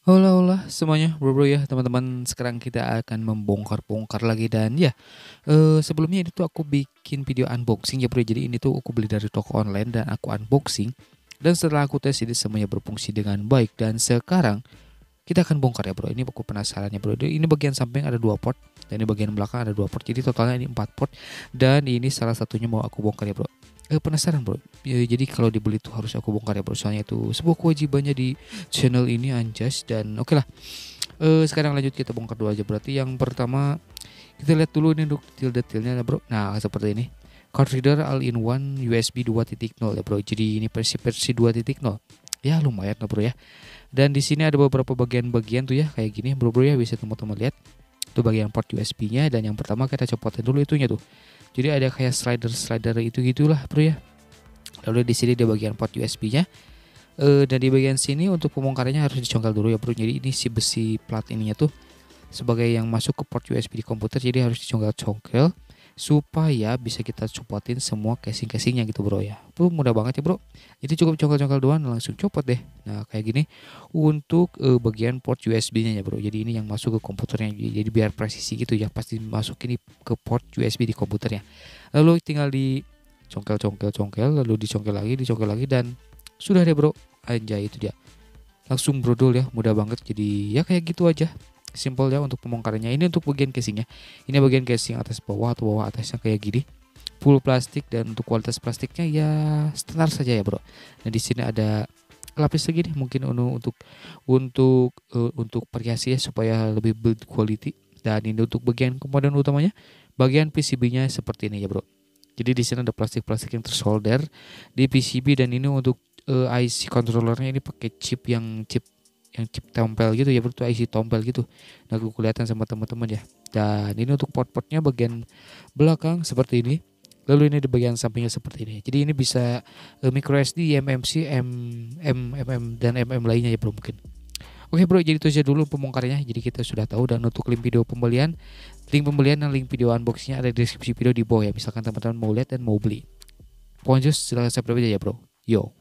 Hola hola semuanya bro-bro ya teman-teman, sekarang kita akan membongkar-bongkar lagi dan ya sebelumnya ini tuh aku bikin video unboxing ya bro. Jadi ini tuh aku beli dari toko online dan aku unboxing, dan setelah aku tes ini semuanya berfungsi dengan baik. Dan sekarang kita akan bongkar ya bro. Ini aku penasaran ya bro. Ini bagian samping ada 2 port dan di bagian belakang ada 2 port. Jadi totalnya ini 4 port, dan ini salah satunya mau aku bongkar ya bro. Penasaran bro. Jadi kalau dibeli tuh harus aku bongkar ya bro. Soalnya itu sebuah kewajibannya di channel ini anjas. Dan oke lah. Sekarang lanjut kita bongkar dulu aja. Berarti yang pertama kita lihat dulu ini untuk detail-detailnya ya bro. Nah seperti ini. Card reader all-in-one USB 2.0 ya bro. Jadi ini versi 2.0. Ya lumayan lah bro ya. Dan di sini ada beberapa bagian-bagian tuh ya kayak gini bro-bro ya, bisa teman-teman lihat. Itu bagian port USB-nya, dan yang pertama kita copotin dulu itunya tuh. Jadi ada kayak slider-slider itu gitulah bro ya. Lalu di sini ada bagian port USB-nya. Dan di bagian sini untuk pembongkarannya harus dicongkel dulu ya bro. Jadi ini si besi plat ininya tuh sebagai yang masuk ke port USB di komputer, jadi harus dicongkel-congkel supaya bisa kita copotin semua casing-casingnya gitu bro ya. Mudah banget ya bro. Jadi cukup congkel-congkel doang langsung copot deh. Nah kayak gini untuk bagian port USB-nya ya bro. Jadi ini yang masuk ke komputernya. Jadi biar presisi gitu ya, pasti masuk ini ke port USB di komputernya. Lalu tinggal di congkel-congkel-congkel, lalu dicongkel lagi dan sudah deh bro. Anjay itu dia. Langsung brodol ya, mudah banget. Jadi ya kayak gitu aja. Simple ya untuk pembongkarannya. Ini untuk bagian casingnya. Ini bagian casing atas bawah atau bawah atasnya kayak gini. Full plastik, dan untuk kualitas plastiknya ya standar saja ya bro. Nah di sini ada lapis lagi nih, mungkin untuk perhiasi ya supaya lebih build quality. Dan ini untuk bagian komponen utamanya, bagian PCB-nya seperti ini ya bro. Jadi di sini ada plastik-plastik yang tersolder di PCB, dan ini untuk IC controllernya ini pakai chip tempel gitu ya bro, tuh IC tompel gitu. Nah aku kelihatan sama teman-teman ya. Dan ini untuk port-portnya bagian belakang seperti ini. Lalu ini di bagian sampingnya seperti ini. Jadi ini bisa micro SD, MMC, dan lainnya ya bro mungkin. Oke bro, jadi itu aja dulu pembongkarannya. Jadi kita sudah tahu, dan untuk link pembelian dan link video unboxingnya ada di deskripsi video di bawah ya. Misalkan teman-teman mau lihat dan mau beli. Pokoknya silahkan subscribe aja ya bro. Yo.